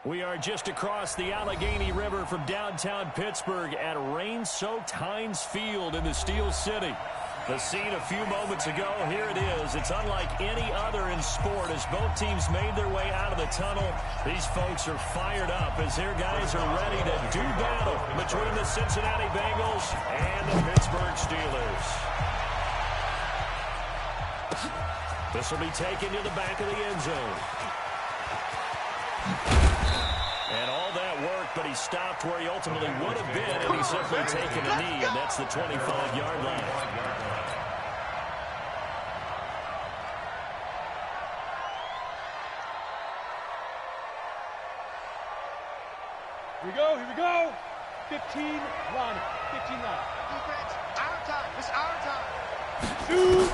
We are just across the Allegheny River from downtown Pittsburgh at rain-soaked Heinz Field in the Steel City. The scene a few moments ago, here it is. It's unlike any other in sport as both teams made their way out of the tunnel. These folks are fired up as their guys are ready to do battle between the Cincinnati Bengals and the Pittsburgh Steelers. This will be taken to the back of the end zone. And all that work, but he stopped where he ultimately would have been, and he's simply taken a knee, and that's the 25-yard line. Here we go. 15 line. 15 line. Defense, our time. It's our time. Shoot.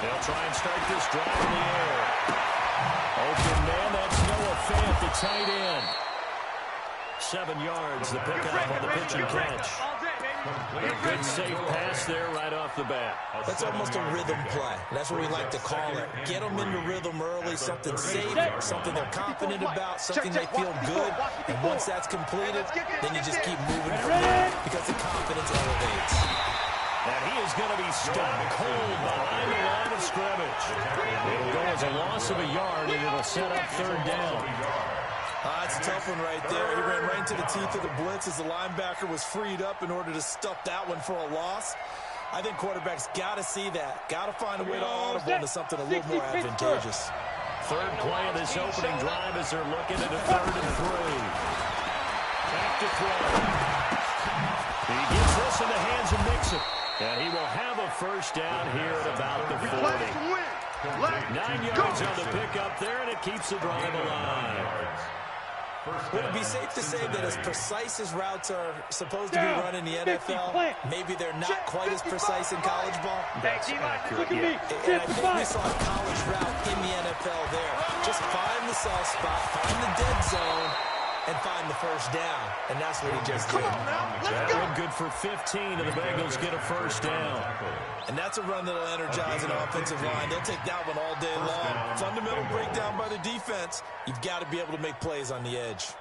They'll try and start this drive in the air. Open man, that's Noah Fant, the tight end. 7 yards, the pickup on the pitch and catch. A good safe pass there right off the bat. That's almost a rhythm play. That's what we like to call it. Get them into rhythm early, something safe, something they're confident about, something they feel good. And once that's completed, then you just keep moving from there because the confidence elevates. And he is going to be stopped cold behind the line of scrimmage. It'll go as a loss of a yard, and it'll set up third down. That's a tough one right there. He ran right into the teeth of the blitz as the linebacker was freed up in order to stuff that one for a loss. I think quarterbacks got to see that. Got to find a way to audible into something a little more advantageous. Third play of this opening drive as they're looking at a 3rd and 3. Back to throw. He gets this in the hands of Mixon. And he will have a first down here at about the 40. 9 yards on the pickup there, and it keeps the drive alive. Would it be safe to say that as precise as routes are supposed to be run in the NFL, maybe they're not quite as precise in college ball? That's accurate, yeah. And I think we saw a college route in the NFL there. Just find the soft spot, find the dead zone, and find the first down. And that's what he just did. That one good for 15, and the Bengals get a first down. And that's a run that'll energize an offensive line. They'll take that one all day long. Fundamental breakdown by the defense. You've got to be able to make plays on the edge.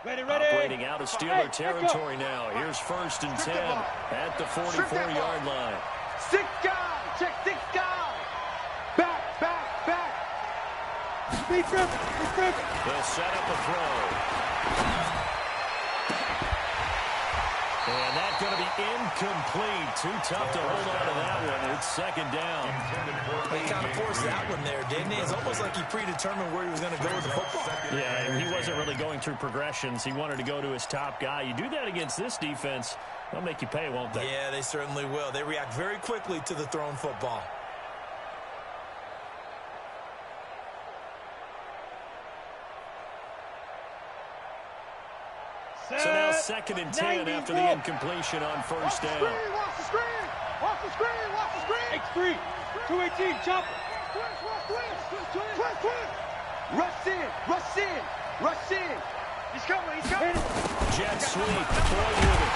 Ready. Operating out of Steeler territory now. Here's 1st and 10 at the 44-yard line. 6 guys. Check 6 guys. Back. Speed trip. They'll set up a throw. And that's going to be incomplete. Too tough to hold on to that one. It's 2nd down. He kind of forced that one there, didn't he? It's almost like he predetermined where he was going to go with the football. Yeah, and he wasn't really going through progressions. He wanted to go to his top guy. You do that against this defense, they'll make you pay, won't they? Yeah, they certainly will. They react very quickly to the thrown football. So now 2nd and 10 after the incompletion on first down. Watch the screen. X3. 218. Chopper. Rush in. He's coming. Jet sweep. Boy with it.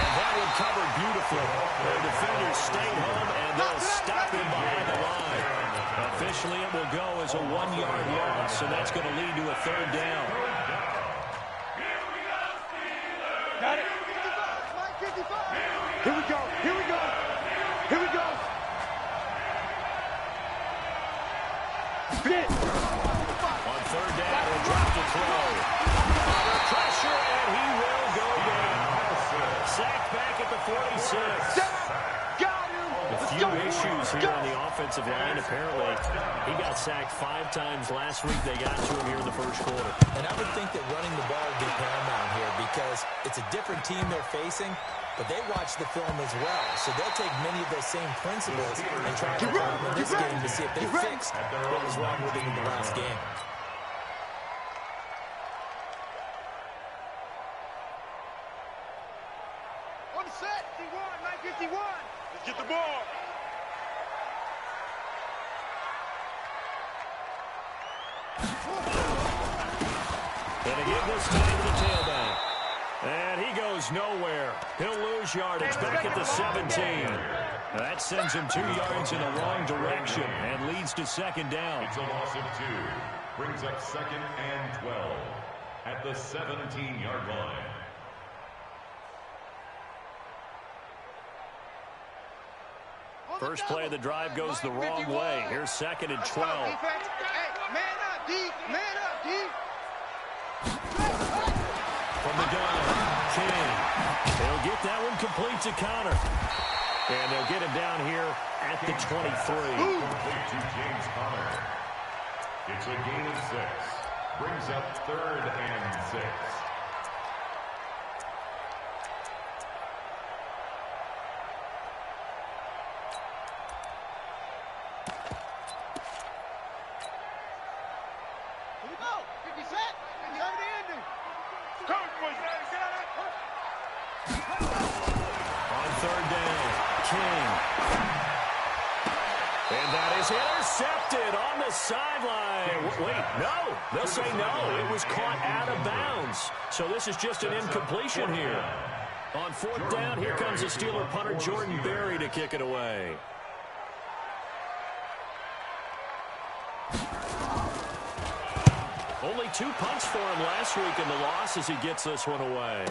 And that one covered beautifully. The defenders stayed home, and they'll stop him behind the line. Officially, it will go as a 1-yard loss, and that's going to lead to a 3rd down. Got it. 55. Here we go. Fit. On 3rd down, he'll drop to throw. Under pressure, and he will go down. Sacked back at the 46. Got him. A few issues here on the offensive line. Apparently, he got sacked 5 times last week. They got to him here in the first quarter. And I would think that running the ball would be paramount here because it's a different team they're facing, but they watch the film as well. So they'll take many of those same principles and try to apply them in this game to see if they fixed what was wrong with it in the last game. On the set. 951. Let's get the ball. And again, this time to the tailback. And he goes nowhere. He'll lose yardage back at the 17. That sends him 2 yards in the wrong direction and leads to second down. It's a loss of 2. Brings up 2nd and 12 at the 17-yard line. First play of the drive goes the wrong way. Here's 2nd and 12. Hey, man up, D. Man up, D. From the gun, King. They'll get that one complete to Connor. And they'll get him down here at the 23. Complete to James Conner. It's a gain of 6. Brings up 3rd and 6. Here we go. 50 set. 30 ending. Coach, boys. On 3rd down, King. And that is intercepted on the sideline. Wait, no. They'll say no. It was caught out of bounds. So this is just an incompletion here. On 4th down, here comes the Steeler punter, Jordan Berry, to kick it away. Only 2 punts for him last week in the loss as he gets this one away.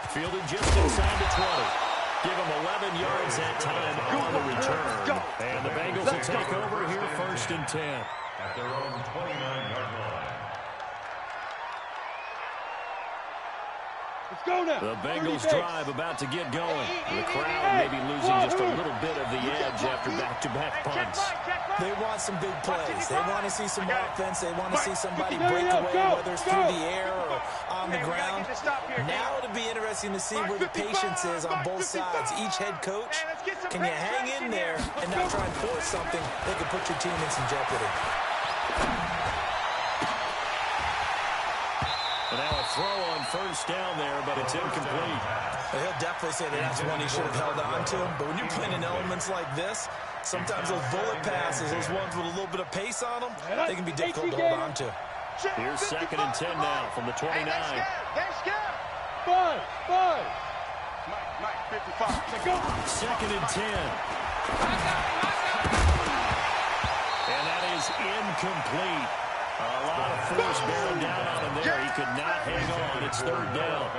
Fielded just inside the 20. Give him 11 yards that time on the return. And the Bengals will take over here 1st and 10. At their own 29-yard line. Let's go now. The Bengals drive about to get going. The crowd may be losing just a little bit of the edge after back-to-back punts. They want some big plays. They want to see some offense. They want to see somebody break away, whether it's through the air or on the ground. Now it'll be interesting to see where the patience is on both sides. Each head coach, can you hang in there and not try and force something that could put your team in some jeopardy? And now a throw on 1st down there, but it's incomplete. He'll definitely say that that's one he should have held on to. But when you're playing in elements like this, sometimes those bullet passes, those ones with a little bit of pace on them, they can be difficult to hold on to. Here's 2nd and 10 now from the 29. Five. Mike, 55. 2nd and 10. And that is incomplete. A lot of force bearing down on him there. He could not hang on. It's 3rd down.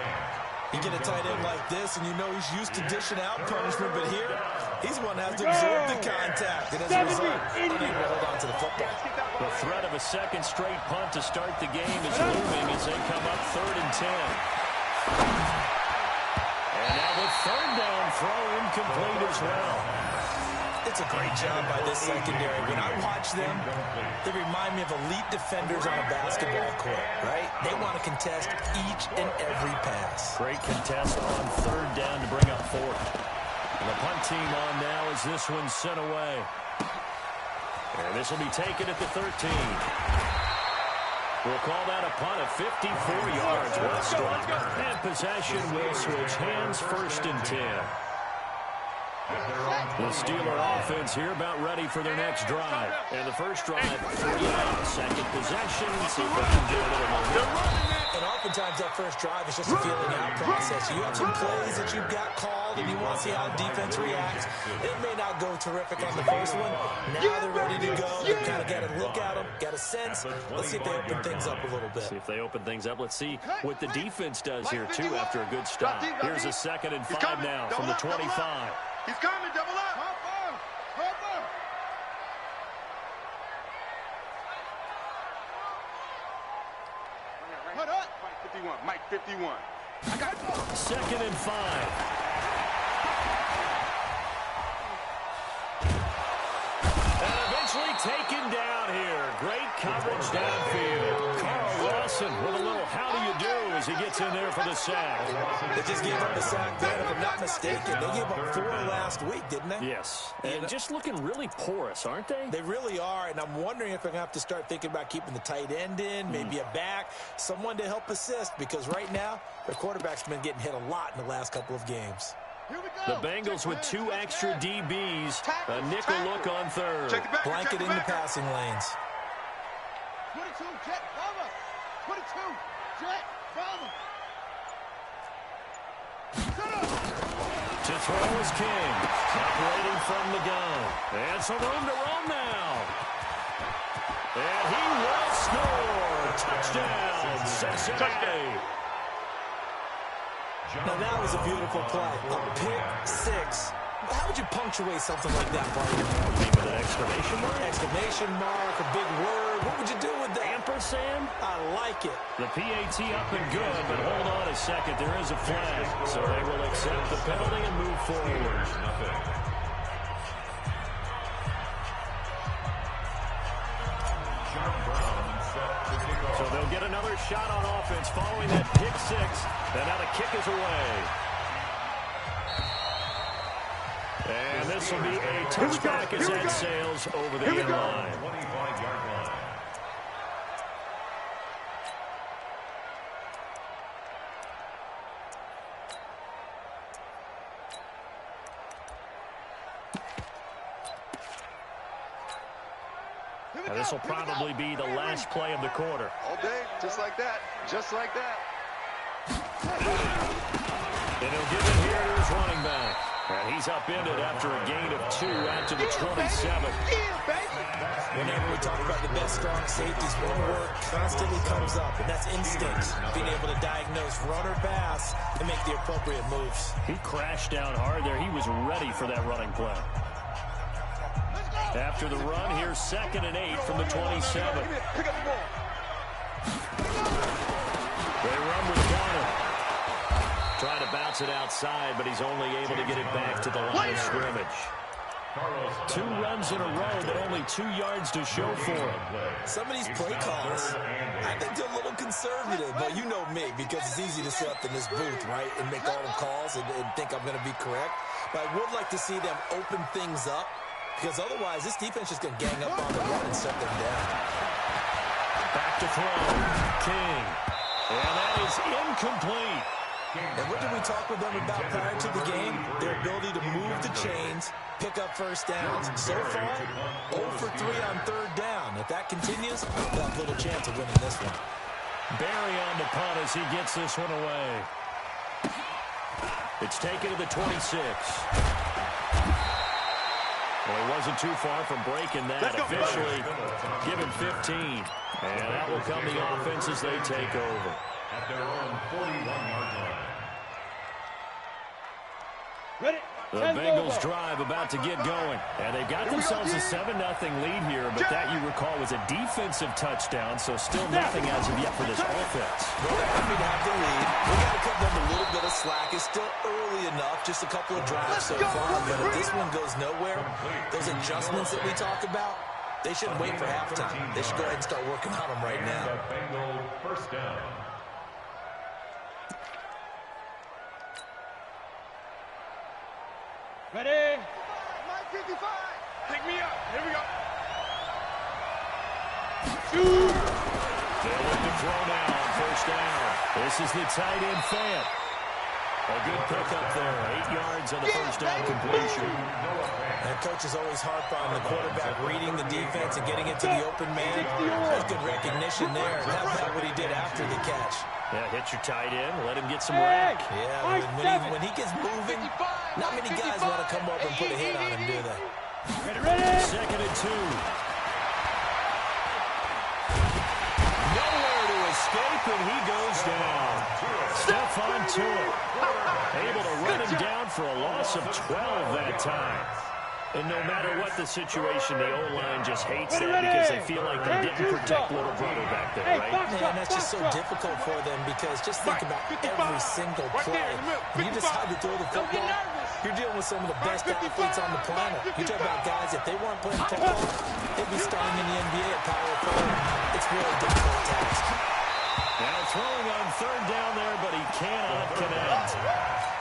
You get a tight end like this, and you know he's used to dishing out punishment, but here, he's the one that has to absorb the contact, and as a result, unable to hold on to the football. The threat of a 2nd straight punt to start the game is looming as they come up 3rd and 10. And now the 3rd down throw incomplete as well. It's a great job by this secondary. When I watch them, they remind me of elite defenders on a basketball court, right? They want to contest each and every pass. Great contest on 3rd down to bring up 4th. And the punt team on now as this one's sent away. And this will be taken at the 13. We'll call that a punt of 54 yards. Well struck. And possession will switch hands 1st and 10. The Steeler offense here about ready for their next drive. And the first drive, 3 out. 2nd possession. See if they can do a little more. And oftentimes that first drive is just a feeling out process. You have some plays that you've got called and you want to see how the defense reacts. It may not go terrific on the first one. Now they're ready to go. They've kind of got a look at them, got a sense. Let's see if they open things up a little bit. See if they open things up. Let's see what the defense does here, too, after a good stop. Here's a 2nd and 5 now from the 25. He's coming, double up. Put up. Mike 51. I got it. 2nd and 5. And eventually taken down here. Great coverage downfield. Carl Lawson with a little how do you do as he gets in there for the sack. They just gave up a sack there, if I'm not mistaken. They gave up 4 last week, didn't they? Yes. And just looking really porous, aren't they? They really are, and I'm wondering if they're going to have to start thinking about keeping the tight end in, maybe a back, someone to help assist, because right now, their quarterback's been getting hit a lot in the last couple of games. The Bengals with 2 extra DBs. A nickel look on 3rd. Blanket in the passing lanes. 22, jet, bomber. 22, jet, bomber. To to throw is King. Operating from the gun. And some room to roam now. And he will score. Touchdown, Cincinnati. Now that was a beautiful play. A pick six. How would you punctuate something like that, Barney? You mean with an exclamation mark? Exclamation mark, a big word. What would you do with that? Ampersand? I like it. The PAT up and good, but hold on a second. There is a flag. So they will accept the penalty and move forward. So they'll get another shot on offense following that pick six. And now the kick is away. And this will be a touchback as that sails over the end line. 25-yard line. Now this will probably be the last play of the quarter. All day, just like that. Just like that. And he'll give it here to his running back. And he's upended after a gain of 2 out to the 27. Whenever we talk about the best strong safeties, one word constantly comes up, and that's instinct. Being able to diagnose run or pass and make the appropriate moves. He crashed down hard there. He was ready for that running play. After the run, here's 2nd and 8 from the 27. Pick up the ball. They run with Garner. Trying to bounce it outside, but he's only able to get it back to the line of scrimmage. 2 runs in a row, but only 2 yards to show for him. Some of these play calls, I think they're a little conservative, but you know me, because it's easy to sit up in this booth, right, and make all the calls and think I'm going to be correct. But I would like to see them open things up, because otherwise this defense is going to gang up on the run and shut them down. Back to throw. King. And that is incomplete. And what did we talk with them about prior to the game? Their ability to move the chains, pick up first downs. So far, 0 for 3 on 3rd down. If that continues, they'll have little chance of winning this one. Barry on the punt as he gets this one away. It's taken to the 26. Well, he wasn't too far from breaking that. Officially given 15. And that will come the offense as they take over. At their own 41-yard line. Ready? The Bengals drive about to get going. And they've got themselves a 7-0 lead here, but that, you recall, was a defensive touchdown, so still nothing as of yet for this offense. Well, they're happy to have the lead. We got to cut them a little bit of slack. It's still early enough, just a couple of drives so far. But if this one goes nowhere, those adjustments that we talk about, they shouldn't wait for halftime. They should go ahead and start working on them right now. The Bengals first down. Ready? Mike 55. Pick me up. Here we go. Shoot. They'll look to throw now on 1st down. This is the tight end Fant. A good pickup there. 8 yards on the 1st down completion. And coaches always harp on the quarterback reading the defense and getting it to the open man. That's good recognition there. And how about what he did after the catch? Yeah, hit your tight end. Let him get some rack. Yeah, when he gets moving, not many guys want to come up and put a hit on him, do they? Ready? 2nd and 2. Nowhere to escape, and he goes down. Stephon Tuitt able to run him down for a loss of 12 that time. And no matter what the situation, the O-line just hates that because they feel like they didn't protect little brother back there, right? Man, that's just so difficult for them because just think about every single play. When you decide to throw the football, you're dealing with some of the best athletes on the planet. You talk about guys, if they weren't playing football, they'd be starting in the NBA at power forward. It's really a difficult task. Now throwing on 3rd down there, but he cannot connect.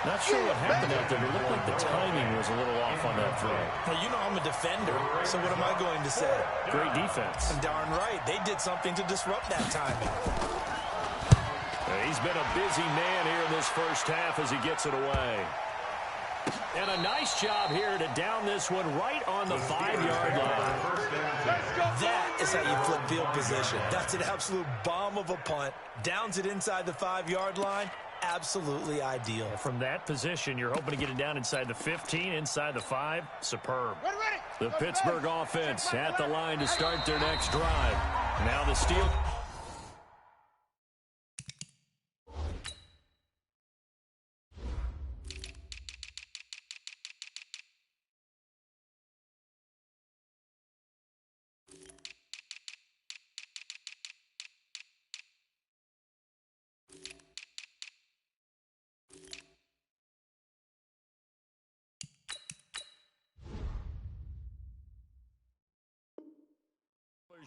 Not sure what happened out there. It looked like the timing was a little off on that throw. Well, you know I'm a defender, so what am I going to say? Great defense. Darn right. They did something to disrupt that timing. He's been a busy man here in this 1st half as he gets it away. And a nice job here to down this one right on the 5-yard line. That is how you flip field position. That's an absolute bomb of a punt. Downs it inside the 5-yard line. absolutely ideal. From that position, you're hoping to get it down inside the 15, inside the 5. Superb. The Pittsburgh offense at the line to start their next drive. Now the Steelers.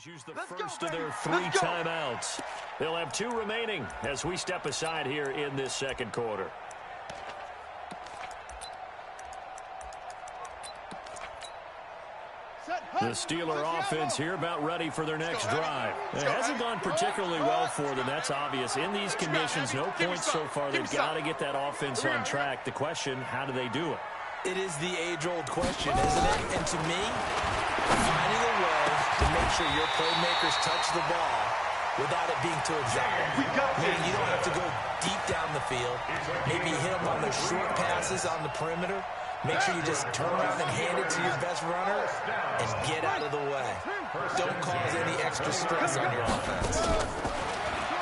Use the first of their 3 timeouts. They'll have 2 remaining as we step aside here in this second quarter. The Steeler offense here about ready for their next drive. It hasn't gone particularly well for them. That's obvious. In these conditions, no points so far. They've got to get that offense on track. The question, how do they do it? It is the age-old question, isn't it? And to me, finding a way to make sure your playmakers touch the ball without it being too exotic. Meaning you don't have to go deep down the field. Maybe hit them on the short passes on the perimeter. Make sure you just turn around and hand it to your best runner and get out of the way. Don't cause any extra stress on your offense.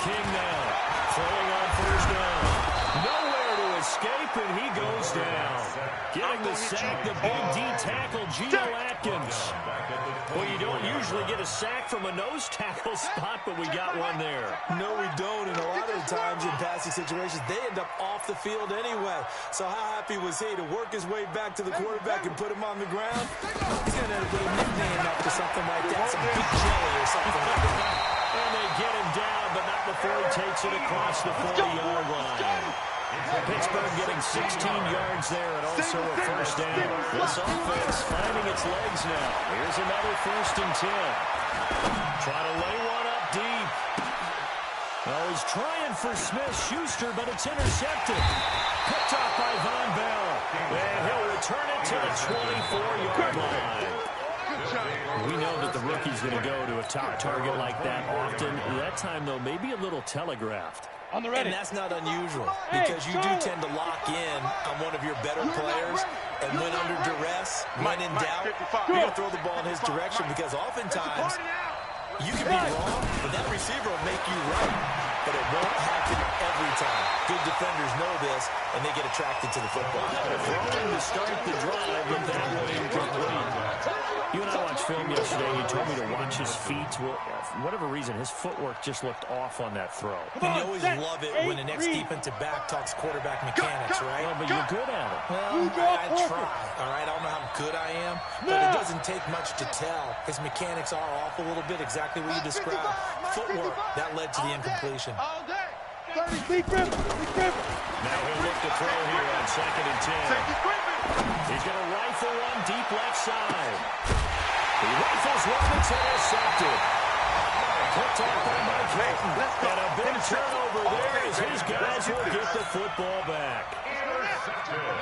King now, throwing on first down. Nowhere to escape, and he goes down. Getting the sack, the big D tackle, Geno Atkins. Well, you don't usually get a sack from a nose tackle spot, but we got one there. No, we don't, and a lot of the times in passing situations, they end up off the field anyway. So how happy was he to work his way back to the quarterback and put him on the ground? He's going to end up with a nickname after something like that, some big jelly or something like that. And they get him down, but not before he takes it across the 40-yard line. Pittsburgh getting 16 yards there and also a first down. This offense finding its legs now. Here's another 1st and 10. Try to lay one up deep. Oh, he's trying for Smith-Schuster, but it's intercepted. Picked off by Von Bell. And he'll return it to the 24-yard line. We know that the rookie's going to go to a top target like that often. That time, though, maybe a little telegraphed. On the ready. And that's not unusual because you do tend to lock in on one of your better players, and when under duress, when in doubt, you're going to throw the ball in his direction because oftentimes you can be wrong, but that receiver will make you right. But it won't happen every time. Good defenders know this, and they get attracted to the football. Throwing to start the drive, but that one incomplete. You and I watched film yesterday. You told me to watch his feet. Well, for whatever reason, his footwork just looked off on that throw. And you always love it when an ex-defensive back talks quarterback mechanics, right? Well, but you're good at it. Well, I try, all right? I don't know how good I am, but it doesn't take much to tell. His mechanics are off a little bit, exactly what you described. Footwork, that led to the incompletion. All day. 30, big grip, big grip. Now he'll look to throw here on 2nd and 10. He's going to rifle one deep left side. He rifles one that's intercepted. Picked off by Mike Hilton. And a big turnover there as his guys will get the football back.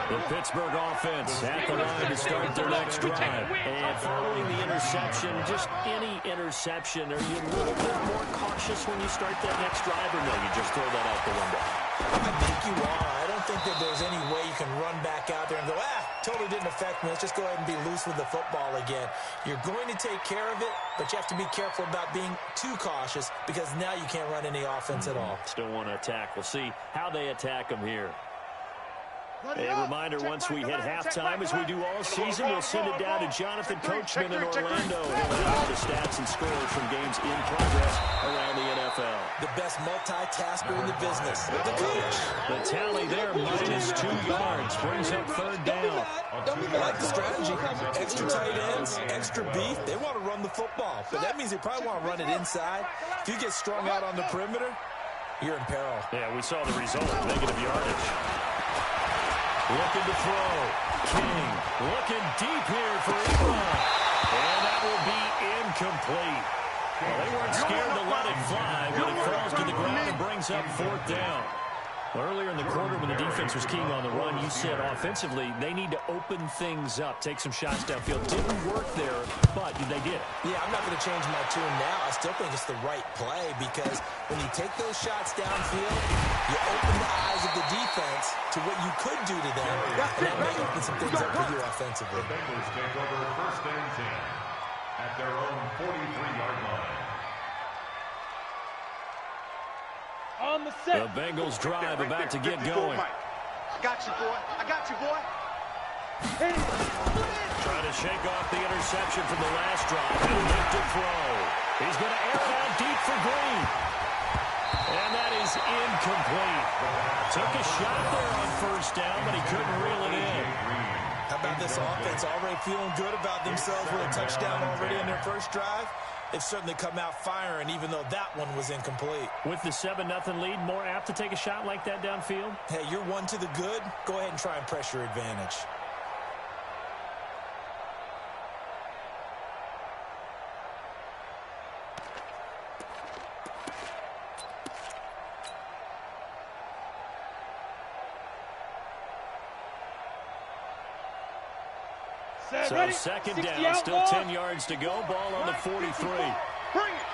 The Pittsburgh offense at the line to start their next drive. And following the interception, just any interception, are you a little bit more cautious when you start that next drive, or no, you just throw that out the window? I think you are. I don't think that there's any way you can run back out there and go, totally didn't affect me. Let's just go ahead and be loose with the football again. You're going to take care of it, but you have to be careful about being too cautious because now you can't run any offense at all. Still want to attack. We'll see how they attack them here. A reminder, once we hit halftime, as we do all season, we'll send it down to Jonathan Coachman in Orlando. He'll have the stats and scores from games in progress around the NFL. The best multitasker in the business, the coach. The tally there, -2 yards, brings up 3rd down. I like the strategy. Extra tight ends, extra beef. They want to run the football, but that means they probably want to run it inside. If you get strung out on the perimeter, you're in peril. Yeah, we saw the result, negative yardage. Looking to throw. King looking deep here for Ebron. And that will be incomplete. Well, they weren't scared to let it fly, but it falls to the ground and brings up 4th down. Earlier in the quarter when the defense was keying on the run, you said offensively they need to open things up, take some shots downfield. Didn't work there, but they did. Yeah, I'm not going to change my tune now. I still think it's the right play because when you take those shots downfield, you open the eyes of the defense to what you could do to them, and that may open some things up for you offensively. The Bengals take over 1st and 10 at their own 43-yard line. On the set. The Bengals drive about to get going. I got you, boy. I got you, boy. Trying to shake off the interception from the last drive and lift to throw. He's going to air it out deep for Green. And that is incomplete. Took a shot there on 1st down, but he couldn't reel it in. How about this offense already feeling good about themselves with a touchdown already in their first drive? They've certainly come out firing, even though that one was incomplete. With the 7-0 lead, more apt to take a shot like that downfield? Hey, you're one to the good. Go ahead and try and press your advantage. So Ready? 2nd 60 down, out, still ball. 10 yards to go. Ball on the 43. Bring it.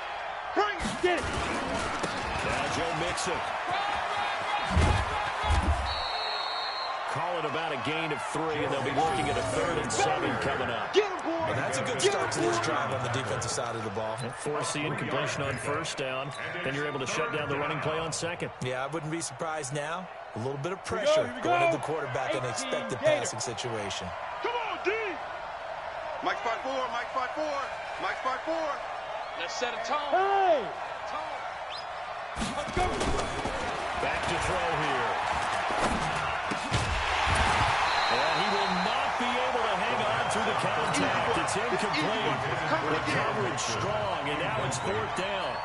Bring it. Get it. Now Joe Mixon. Call it about a gain of 3, and they'll be looking at a 3rd and 7 coming up. Get him, boy. Well, that's a good start to this drive on the defensive side of the ball. Force the incompletion on 1st down. Then you're able to shut down the running play on 2nd. Yeah, I wouldn't be surprised now. A little bit of pressure going at the quarterback in an expected passing situation. Come on, D. Mike spot 4. Mike spot 4. Mike spot 4. Let's set a tone. Hey. Let's go. Back to throw here. And he will not be able to hang on through the contact. It's incomplete. The coverage strong, and now it's 4th down.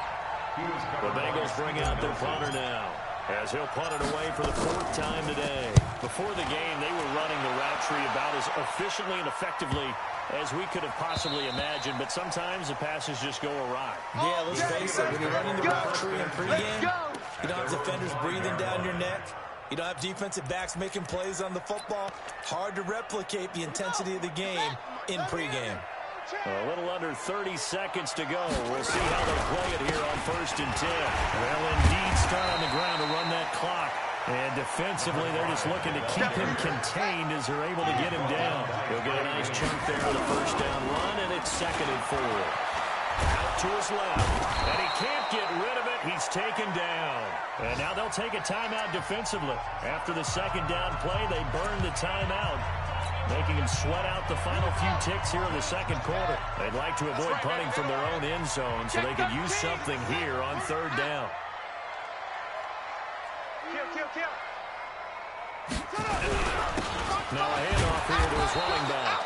The Bengals bring out their punter now, as he'll punt it away for the 4th time today. Before the game, they were running the route tree about as efficiently and effectively as we could have possibly imagined, but sometimes the passes just go awry. Yeah, let's face it, when you're running the route tree in pregame, you don't have defenders breathing down your neck. You don't have defensive backs making plays on the football. Hard to replicate the intensity of the game in pregame. A little under 30 seconds to go. We'll see how they play it here on 1st and 10. They'll indeed start on the ground to run that clock. And defensively, they're just looking to keep him contained as they're able to get him down. He'll get a nice chunk there on the 1st down run, and it's 2nd and 4. Out to his left, and he can't get rid of it. He's taken down. And now they'll take a timeout defensively. After the 2nd down play, they burn the timeout, making him sweat out the final few ticks here in the 2nd quarter. They'd like to avoid punting from their own end zone so they could use something here on 3rd down. Kill. Now a handoff here to his running back.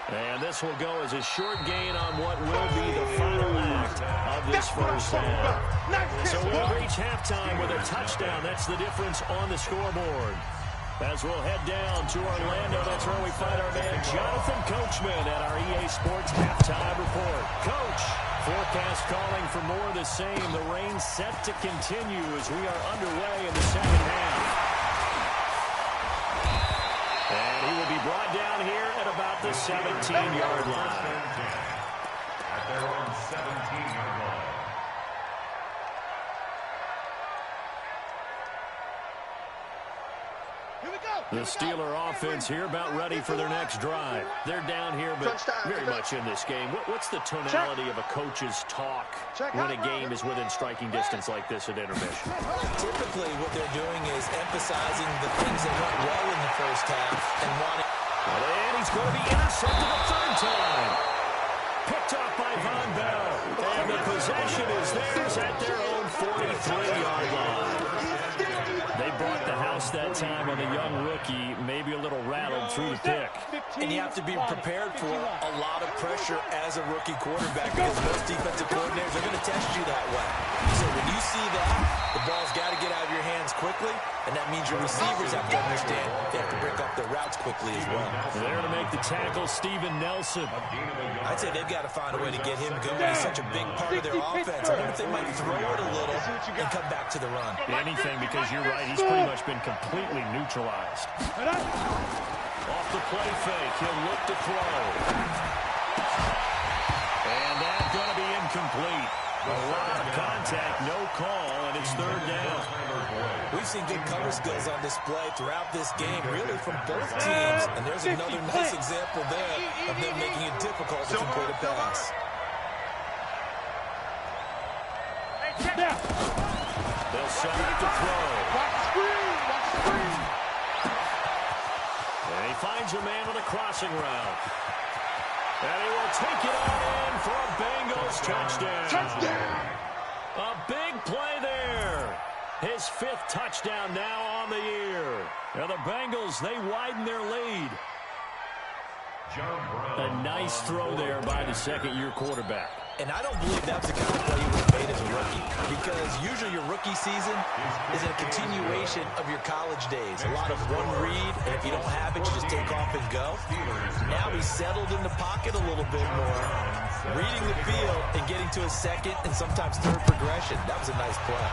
And this will go as a short gain on what will be the final act of this 1st half. So we'll reach halftime with a touchdown. That's the difference on the scoreboard. As we'll head down to Orlando, that's where we find our man Jonathan Coachman at our EA Sports Halftime Report. Coach, forecast calling for more of the same. The rain set to continue as we are underway in the 2nd half. And he will be brought down here at about the 17-yard line. At their own 17-yard line. The Steeler offense here about ready for their next drive. They're down here, but very much in this game. What's the tonality of a coach's talk when a game is within striking distance like this at intermission? Typically, what they're doing is emphasizing the things that went well in the first half and wanting... And he's going to be intercepted a 3rd time. Picked off by Von Bell. And the possession is theirs at their own 43-yard line. They brought the house that time on the young rookie, maybe a little rattled through the pick. And you have to be prepared for a lot of pressure as a rookie quarterback because most defensive coordinators are going to test you that way. So when you see that, the ball's got to get out of your hands quickly, and that means your receivers have to understand they have to break off their routes quickly as well. There to make the tackle, Steven Nelson. I'd say they've got to find a way to get him going. He's such a big part of their offense. I wonder if they might throw it a little and come back to the run. Anything, because you're right, he's pretty much been completely neutralized. Off the play fake, he'll look to throw. And that's going to be incomplete. A lot of contact, no call, and it's third down. We've seen good cover skills on display throughout this game, really from both teams. And there's another nice example there of them making it difficult to complete a pass. They'll set up to throw. Watch the screen. Watch the screen. And he finds a man with a crossing route. And he will take it on in for a Bengals touchdown. Touchdown. A big play there. His 5th touchdown now on the year. And the Bengals, they widen their lead. A nice throw there by the second-year quarterback. And I don't believe that's the kind of play you would have made as a rookie, because usually your rookie season is a continuation of your college days. A lot of one read, and if you don't have it, you just take off and go. Now he's settled in the pocket a little bit more, reading the field and getting to his second and sometimes third progression. That was a nice play.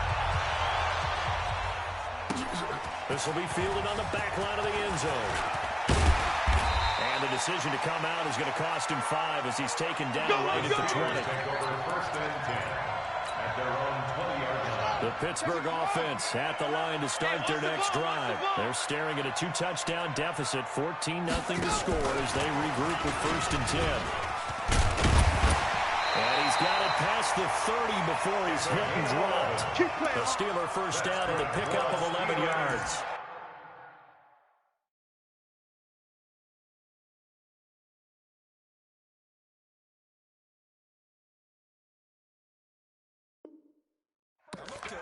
This will be fielded on the back line of the end zone. And the decision to come out is going to cost him 5 as he's taken down right at the 20. The Pittsburgh offense at the line to start their next drive. They're staring at a 2-touchdown deficit, 14-0 to score as they regroup with 1st and 10. And he's got it past the 30 before he's hit and dropped. A Steeler first down and a pickup of 11 yards.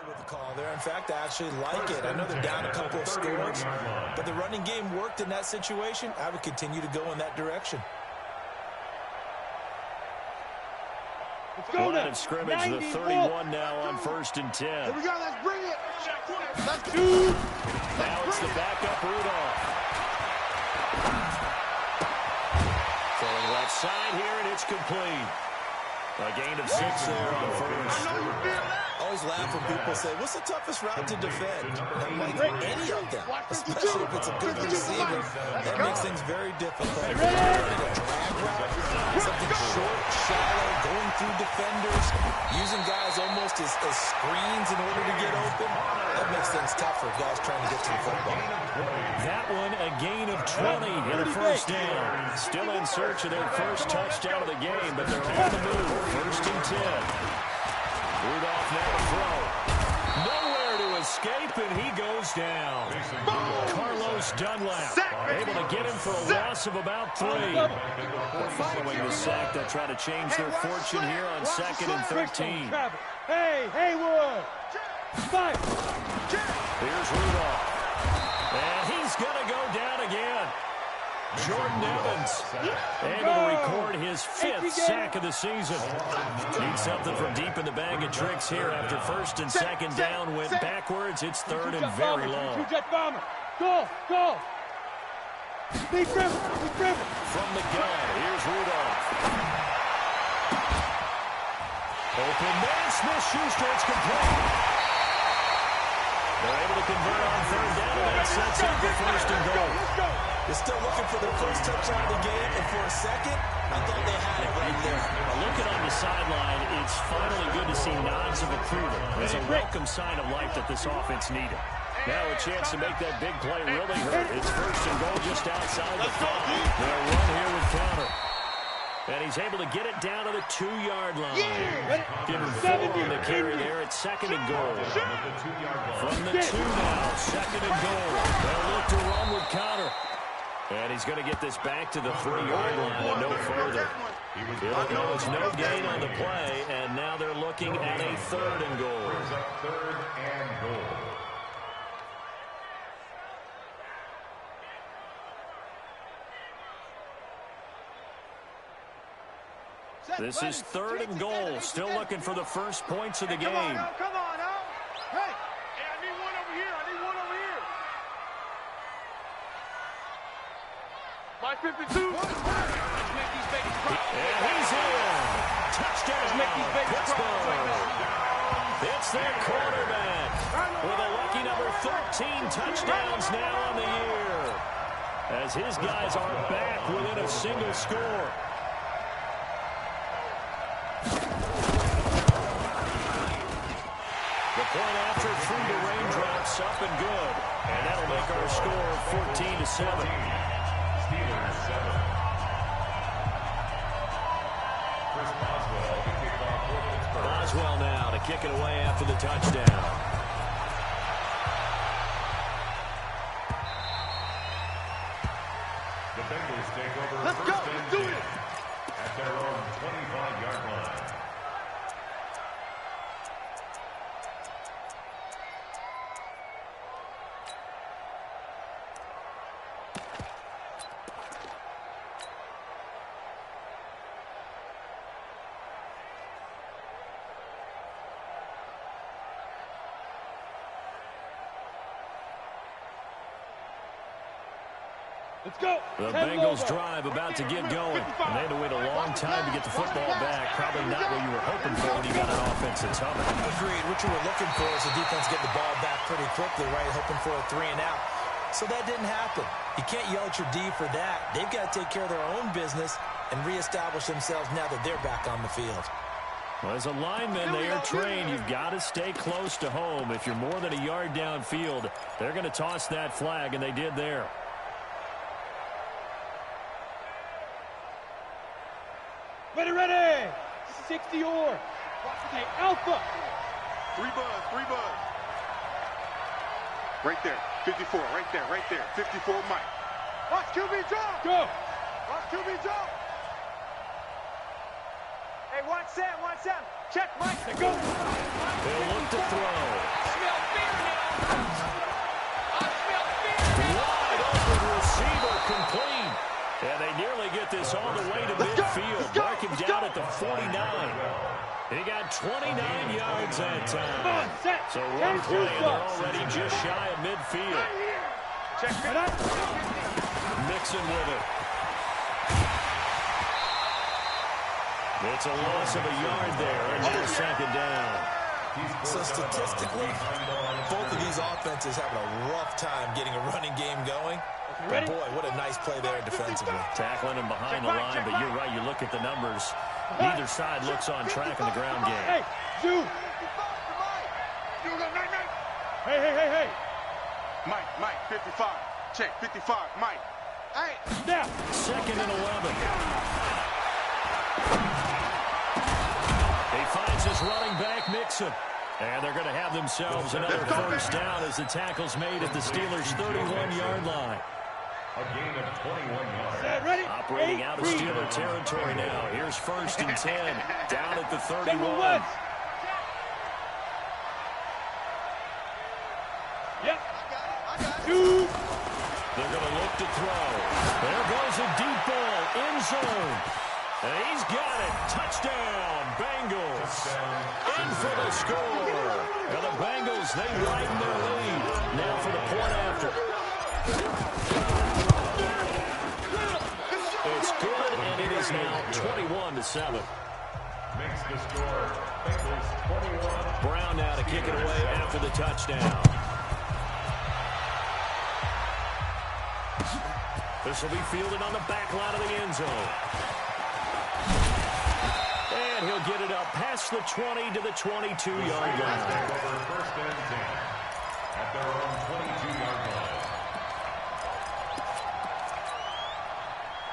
With the call there. In fact, I actually like it. I know they're down a couple of scores, but the running game worked in that situation. I would continue to go in that direction. Line of scrimmage, the 31 now on 1st and 10. Here we go. Let's bring it. Let's go. Now it's the backup Rudolph. Throwing left side here, and it's complete. A gain of 6 there on 1st. Always laugh when people say, what's the toughest route to defend? I'm like, any of them, especially if it's a good receiver. That makes things very difficult. A drag route, something short, shallow, going through defenders, using guys almost as screens in order to get open. That makes things tough for guys trying to get to the football. That one, a gain of 20 and a first down. Still in search of their first touchdown of the game, but they're on the move. 1st and 10. Rudolph now to throw. Nowhere to escape, and he goes down. Carlos Dunlap able to get him for a loss of about 3. Following the sack, they'll try to change their fortune here on 2nd and 13. Hey, Haywood. Fight. Here's Rudolph. And he's going to go down again. Jordan Evans able to record his 5th sack of the season. Needs something from deep in the bag of tricks here after 1st and 2nd down went backwards. It's 3rd and very long. Go. Deep river. From the gun, here's Rudolph. Open man, Smith-Schuster, it's complete. They're able to convert on 3rd down, and that sets up the 1st and goal. They're still looking for their first touchdown of the game, and for a second, I thought they had it right there. Looking on the sideline, it's finally good to see nods of approval. It's a welcome sign of life that this offense needed. Now a chance to make that big play really hurt. It's 1st and goal just outside the 5. They'll run here with counter. And he's able to get it down to the 2-yard line. Give him 4 on the carry there at 2nd and goal. From the 2 now, 2nd and goal. They'll look to run with counter. And he's going to get this back to the 3-yard line and no further. It's no gain on the play, and now they're looking at a 3rd and goal. 3rd and goal. This is 3rd and goal. Still looking for the first points of the game. Come on, Al. Hey, I need one over here. 552. Let's make these babies cry. And he's in. Touchdown, Let's make these babies Pittsburgh. It's their quarterback with a lucky number 13 touchdowns now on the year, as his guys are back within a single score. The point after through the raindrops, up and good. And that'll make our score 14-7. Steelers 7. Chris Boswell to kick off for Pittsburgh. Boswell now to kick it away after the touchdown. The Bengals take over Let's go. first and Let's do 10 it. at their own 25-yard line. Let's go. The Bengals drive about to get going. And they had to wait a long time to get the football back. Probably not what you were hoping for when you got an offense that's humming. Agreed. What you were looking for is the defense getting the ball back pretty quickly, right? Hoping for a 3 and out. So that didn't happen. You can't yell at your D for that. They've got to take care of their own business and reestablish themselves now that they're back on the field. Well, as a lineman, they are trained. You've got to stay close to home. If you're more than a yard downfield, they're going to toss that flag, and they did there. Ready, ready. 60 or. Okay, Alpha. 3 buzz, 3 buzz. Right there, 54, right there, right there. 54, Mike. Watch QB jump. Go. Watch QB jump. Hey, watch Sam, watch Sam. Check Mike. Go. They'll look to throw. Smell fear now. I smell fear. Wide open receiver complete. And they nearly get this all the way to midfield. Mark him down at the 49. He got 29 yards that time. So one play, and they're already just shy of midfield. Check it out. Mixon with it. It's a loss of a yard there, and now second down. So statistically, both of these offenses having a rough time getting a running game going. But boy, what a nice play there defensively. Tackling him behind the line, but you're right. You look at the numbers. Neither side looks on track in the ground game. Hey, Zoo. Hey, hey, hey, hey. Mike, 55. Check, 55, Mike. Hey. Now. Second and 11. He finds his running back, Mixon. And they're going to have themselves another first down as the tackle's made at the Steelers' 31-yard line. A gain of 21 yards. Ready? Operating out of Steeler territory now. Here's first and 10, down at the 31. Yep. 2. They're going to look to throw. There goes a deep ball, end zone. And he's got it. Touchdown, Bengals. In for the score. And the Bengals, they widen their lead. Now for the point after. It's good, and it is now 21-7. Makes the score. Bengals 21. Brown now to kick it away after the touchdown. This will be fielded on the back line of the end zone. And he'll get it up past the 20 to the 22-yard line. First and 10 at their own 22-yard line.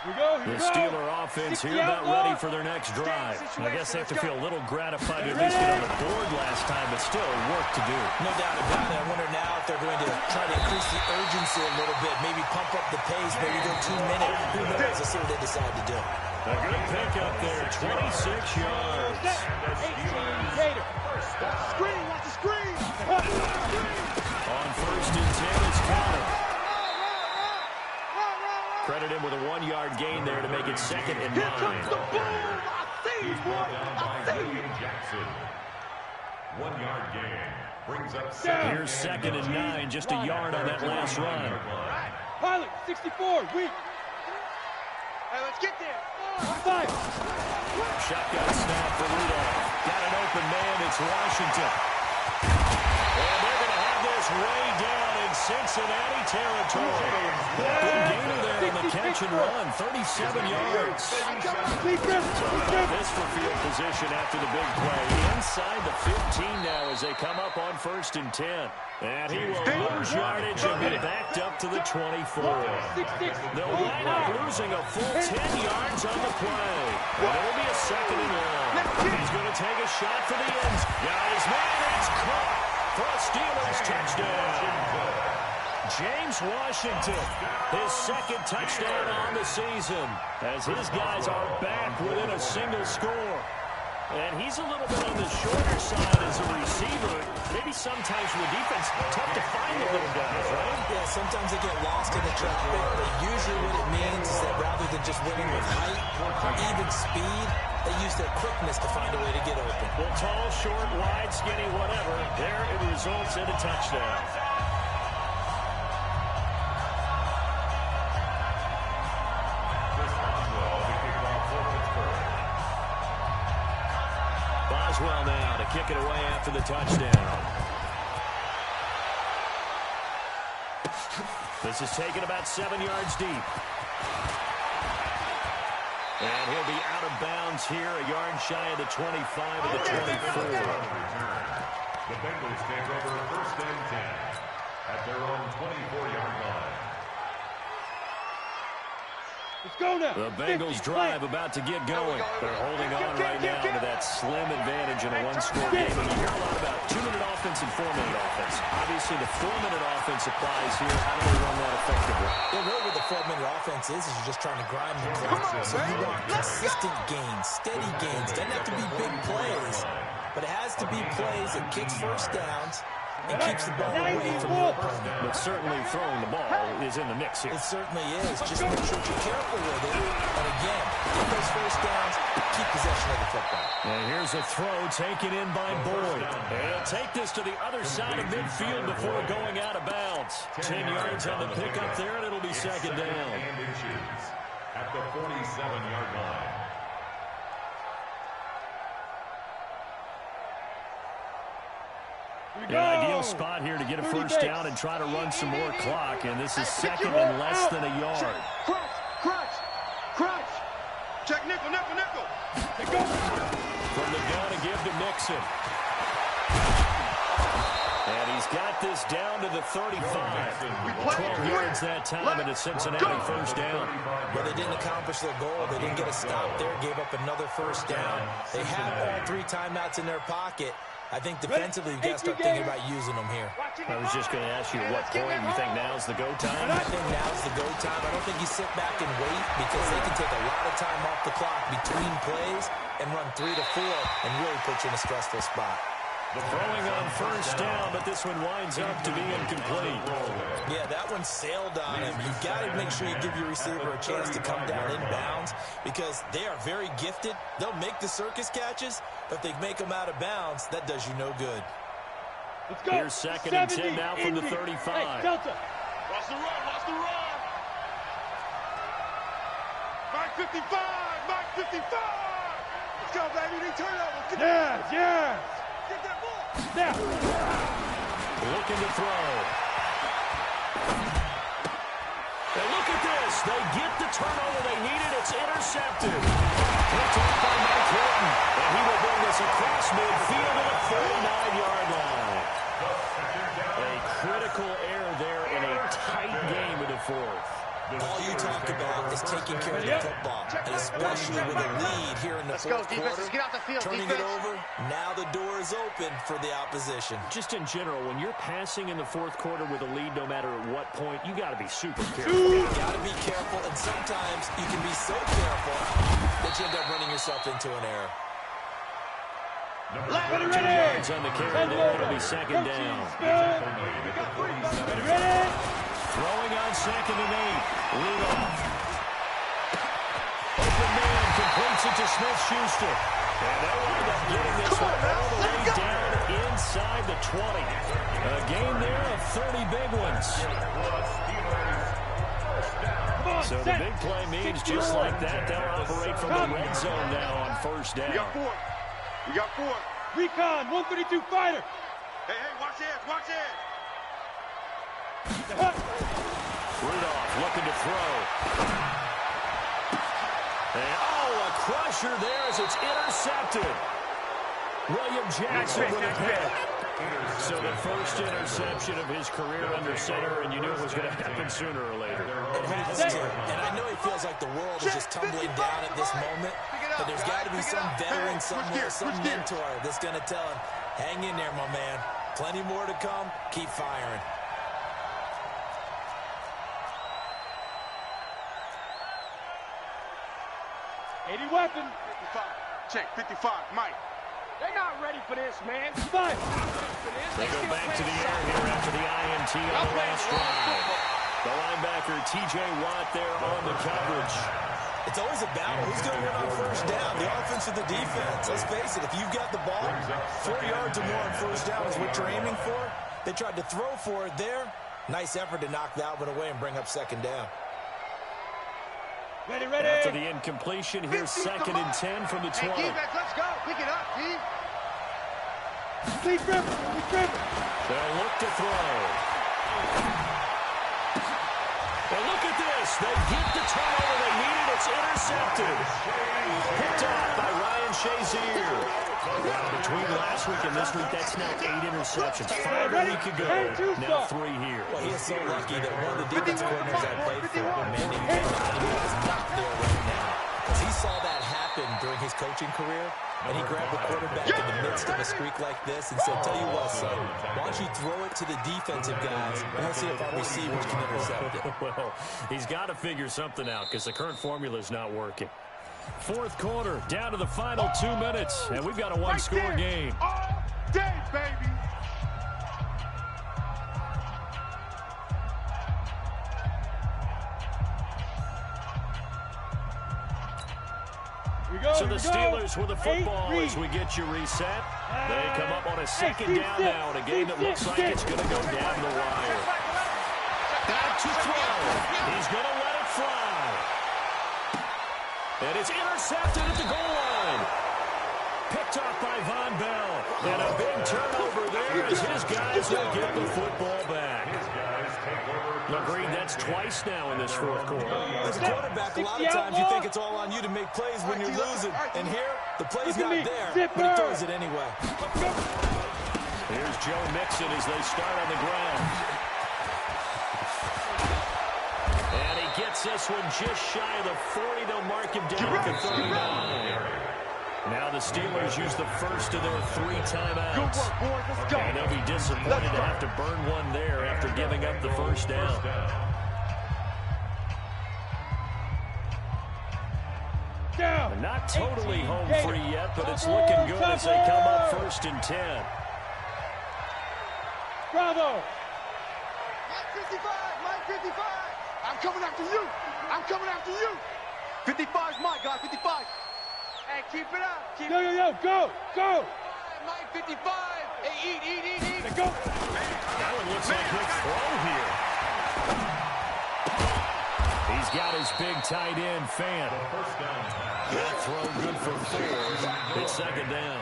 Here we go, here we The go. Steeler offense here about ready for their next drive. I guess they have to feel a little gratified to at least get on the board last time, but still work to do. No doubt about it. I wonder now if they're going to try to increase the urgency a little bit, maybe pump up the pace, maybe go 2 minutes. Who knows? Let's see what they decide to do. A good pickup there, 26 yards. 18, Gator. Screen, watch the screen. On first and 10, it's Connor. Credit him with a 1-yard gain there to make it second and 9. Here comes the boom. I see you, boy. I see you. Jackson. 1-yard gain. Brings up second. Here's second and 9, just a yard on that last run. Pilot, 64, weak. Hey, let's get there. Shotgun snap for Rudolph. Got an open man. It's Washington. And they're going to have this way down in Cincinnati territory. Good gainer there in the catch and run. 37 yards. This for field position after the big play. Inside the 15 now as they come up on 1st and 10. And he will lose yardage and be backed up to the 24. They'll wind up losing a full 10 yards on the play. And it'll be a 2nd and long. He's going to take a shot for the ends. Got his man. It's caught for a Steelers touchdown. James Washington, his 2nd touchdown on the season, as his guys are back within a single score. And he's a little bit on the shorter side as a receiver. Maybe sometimes for the defense, tough to find the little guys, right? Yeah, sometimes they get lost in the traffic, but usually what it means is that rather than just winning with height, even speed, they use their quickness to find a way to get open. Well, tall, short, wide, skinny, whatever, there it results in a touchdown. Boswell now to kick it away after the touchdown. This is taken about 7 yards deep. And he'll be out of bounds here, a yard shy of the 25 of the 24. The Bengals take over 1st and 10 at their own 24-yard line. Let's go now. The Bengals drive about to get going. They're holding on right now to that slim advantage in a one-score game. And you hear a lot about 2-minute offense and 4-minute offense. Obviously, the 4-minute offense applies here. How do they run that effectively? Yeah, really what the 4-minute offense is you're just trying to grind the clock. So you want consistent gains, steady gains. Doesn't have to be big plays, but it has to be plays that kicks first downs and keeps the ball away from the opponent. But certainly throwing the ball is in the mix here. It certainly is. Just make sure you're careful with it. And again, get those first downs, keep possession of the football. And here's a throw taken in by Boyd. And he'll take this to the other side of midfield before going out of bounds. 10 yards on the pickup there, and it'll be 2nd down. At the 47-yard line. An ideal spot here to get a first down and try to run some more clock. And this is 2nd and less than a yard. Crunch. Check nickel. From the gun to give to Mixon. And he's got this down to the 35. 12 yards that time, and a Cincinnati first down. But they didn't accomplish their goal. They didn't get a stop there, gave up another first down. They have all 3 timeouts in their pocket. I think defensively, you've got to start thinking about using them here. I was just going to ask you at what point you think now's the go time? I think now's the go time. I don't think you sit back and wait because they can take a lot of time off the clock between plays and run 3 to 4 and really put you in a stressful spot. Throwing on first down, but this one winds up to be incomplete. Yeah, that one sailed on him. You've got to make sure you give your receiver a chance to come down inbounds because they are very gifted. They'll make the circus catches, but if they make them out of bounds, that does you no good. Let's go. Here's 2nd and 10 now from the 35. Hey, Delta. Watch the run. Mike 55. Let's go, baby. They turn over. Yes. Get that ball. Now. Looking to throw. And look at this. They get the turnover they needed. It's intercepted. Picked off by Mike Hilton. And he will bring this across midfield to the 49-yard line. A critical error there in a tight game in the 4th. All you talk about is taking care of the football, and especially with a lead here in the 4th quarter. Turning it over, now the door is open for the opposition. Just in general, when you're passing in the 4th quarter with a lead, no matter at what point, you got to be super careful. You got to be careful, and sometimes you can be so careful that you end up running yourself into an error. 2 yards on the carry there. It'll be 2nd down. Ready? Throwing on 2nd and 8. Rudolph. Open man completes it to Smith-Schuster. And they wind up getting this one all the way down inside the 20. A game there of 30 big ones. So the big play means just like that, they'll operate from the red zone now on first down. We got four. We got four. Recon, 132 fighter. Hey, watch heads, watch heads. Rudolph looking to throw. And, a crusher there as it's intercepted. William Jackson with a pick. So the first interception of his career under center, and you knew it was going to happen sooner or later. It has to. And I know it feels like the world is just tumbling down at this moment, but there's got to be some veteran somewhere, some mentor that's going to tell him, hang in there, my man. Plenty more to come. Keep firing. Weapon. 55. Check, 55. Mike. They're not ready for this, man. Five. They go back to the air here after the INT on the last drive. The linebacker, T.J. Watt, there on the coverage. It's always a battle. Who's going to win on first down, the offense or the defense? Let's face it, if you've got the ball, 4 yards or more on first down is what you're aiming for. They tried to throw for it there. Nice effort to knock that one away and bring up second down. Ready, ready. After the incompletion, here's 2nd and 10 from the 20. Hey, defense, let's go. Pick it up, T. Lead dribble. Lead dribble. They'll look to throw. And look at this. They get the turnover they needed. It's intercepted. Picked off by Ryan Shazier. Now, between last week and this week, that's now 8 interceptions. 5 a week ago. Now 3 here. Well, he is so lucky that one of the defense coordinators I played for, Manny, is not there right now. Because he saw that happen during his coaching career, and he grabbed the quarterback in the midst of a streak like this and said, tell you what, son, why don't you throw it to the defensive guys, and let's see if our receivers can intercept it. Well, he's got to figure something out because the current formula is not working. 4th quarter, down to the final 2 minutes, and we've got a one-score game. All day, baby. So the Steelers with the football as we get you reset. They come up on a 2nd down now in a game that looks like it's going to go down the wire. Back to throw. He's going to let it fly. And it's intercepted at the goal line. Picked off by Von Bell. And a big turnover there as his guys will get the football back. Agreed, that's twice now in this 4th quarter. As a quarterback, a lot of times you think it's all on you to make plays when you're losing. And here, the play's not there, but he throws it anyway. Here's Joe Mixon as they start on the ground. And he gets this one just shy of the 40. They'll mark him down at the 39. Now the Steelers use the first of their 3 timeouts. Good work, boys. Let's go. And they'll be disappointed to have to burn one there after giving up the first down. Down. Not totally home free yet, but it's looking good as they come up 1st and 10. Bravo. Mike 55, Mike 55. I'm coming after you. I'm coming after you. 55's Mike, guys, 55. Hey, keep it up. Keep Yo, go, go. Mike 55. Hey, eat. Let's go. That one looks like he'll throw here. He's got his big tight end, Fan. That throw good for 4. It's 2nd down.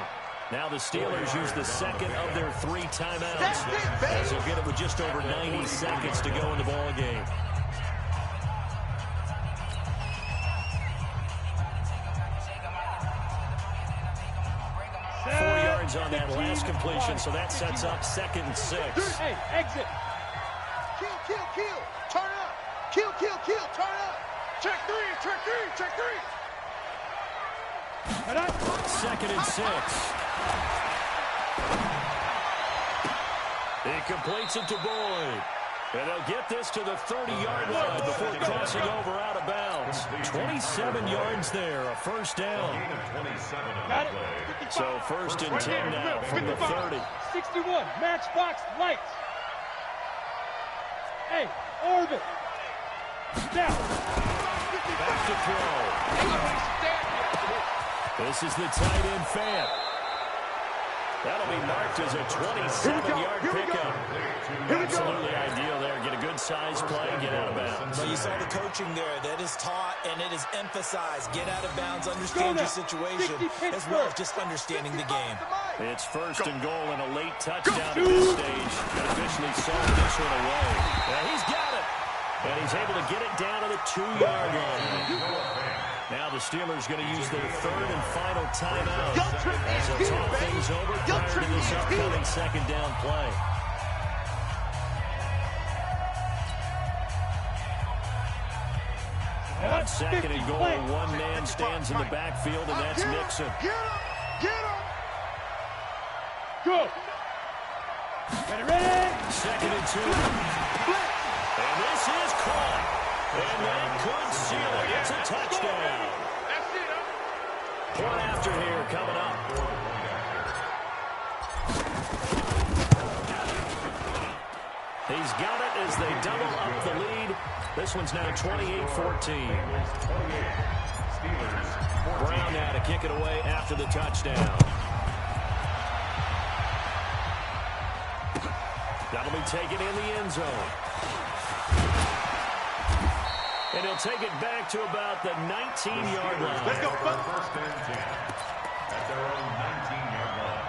Now the Steelers use the 2nd of their 3 timeouts. As they'll get it with just over 90 seconds to go in the ball game. On that last completion, so that sets up 2nd and 6. Hey, exit. Kill. Turn up. Kill. Turn up. Check 3. 2nd and 6. He completes it to Boyd. And they'll get this to the 30-yard line before crossing over out of bounds. 27 yards there, a first down. Got it. So 1st and 10 now from the 30. 61, matchbox lights. Hey, orbit. Down. Back to throw. This is the tight end, Fan. That'll be marked as a 27-yard pickup. Absolutely ideal there. Get a good size play, get out of bounds. Well, you saw the coaching there. That is taught and it is emphasized. Get out of bounds, understand your situation, as well as just understanding the game. It's first and goal and a late touchdown at this stage. And officially sold this one away. Yeah, he's got it. And he's able to get it down to the 2-yard line. Now the Steelers going to use their third and final timeout as they'll talk things over prior to this upcoming second down play. On second and goal, one man stands in the backfield, and that's Nixon. Get him! Get him! Go! Ready? Second and 2. And this is caught. And that could seal it. It's a touchdown. That's it, huh? Point after here coming up. He's got it as they double up the lead. This one's now 28-14. Brown now to kick it away after the touchdown. That'll be taken in the end zone. And he'll take it back to about the 19-yard line. Let's go, First and 10 at their own 19-yard line.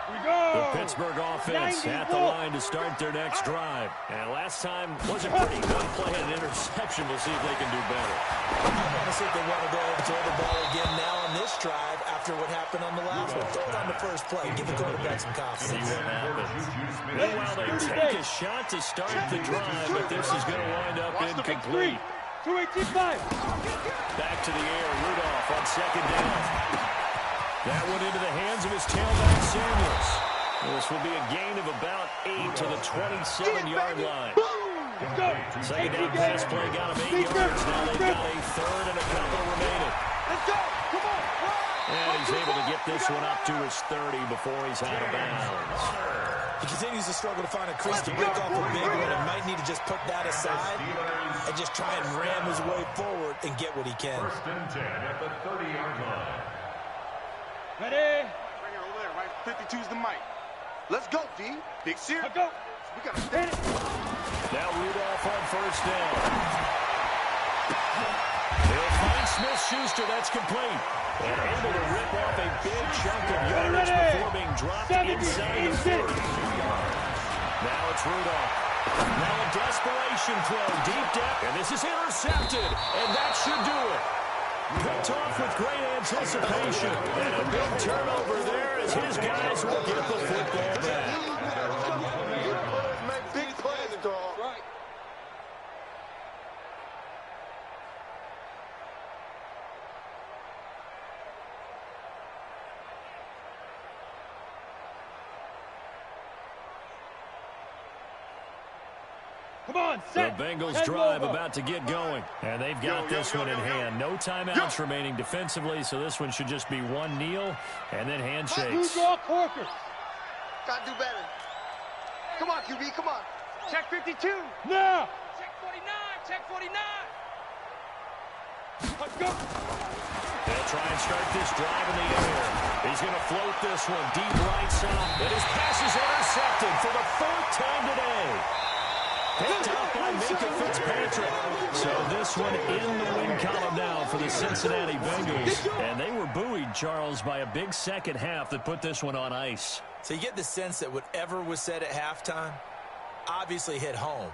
We go! The Pittsburgh offense at the line to start their next drive. And last time wasn't pretty. One play and an interception. We'll see if they can do better. I want to see if they want to go and throw the ball again now on this drive after what happened on the last one. Throw it on the first play. Give the quarterback some confidence. See what happens. Meanwhile, they take a shot to start the drive, but this is going to wind up incomplete. 285. Back to the air. Rudolph on second down. That one into the hands of his tailback, Samuels. This will be a gain of about 8 to the 27-yard line. Let's go. Second down pass play got him 8 yards. Now they've got a third and a couple remaining. Let's go! Come on! And he's able to get this one up to his 30 before he's out of bounds. He continues to struggle to find a crease to break off a big one and might need to just put that aside and just try and ram his way forward and get what he can. First and 10 at the 30-yard line. Ready? Bring it over there, right? 52's the mic. Let's go, D. Big Sear. Let's go. We got to Hit it. Now Rudolph on first down. He'll find Smith-Schuster. That's complete. And able to rip off a big chunk of yardage before being dropped inside the 40. Now it's Rudolph. Now a desperation throw deep down. And this is intercepted. And that should do it. Picked off with great anticipation. And a big turnover there as his guys will get the football back. Make big plays, dog. Right. Come on, set. The Bengals drive about to get going. And they've got this one in hand. No timeouts remaining defensively, so this one should just be one kneel and then handshakes. Draw Corker. Gotta do better. Come on, QB, come on. Check 52. Now. Check 49. Check 49. Let's go. They'll try and start this drive in the air. He's going to float this one deep right side. And his pass is intercepted for the 4th time today. Picked up by Minka Fitzpatrick. So this one in the win column now for the Cincinnati Bengals. And they were buoyed, Charles, by a big second half that put this one on ice. So you get the sense that whatever was said at halftime obviously hit home.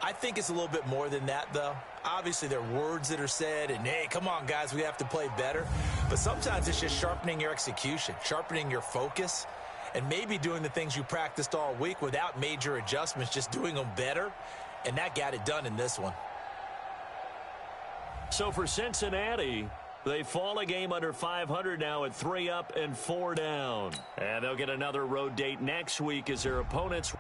I think it's a little bit more than that, though. Obviously, there are words that are said, and, hey, come on, guys, we have to play better. But sometimes it's just sharpening your execution, sharpening your focus, and maybe doing the things you practiced all week without major adjustments, just doing them better, and that got it done in this one. So for Cincinnati, they fall a game under 500 now at 3 up and 4 down. And they'll get another road date next week as their opponents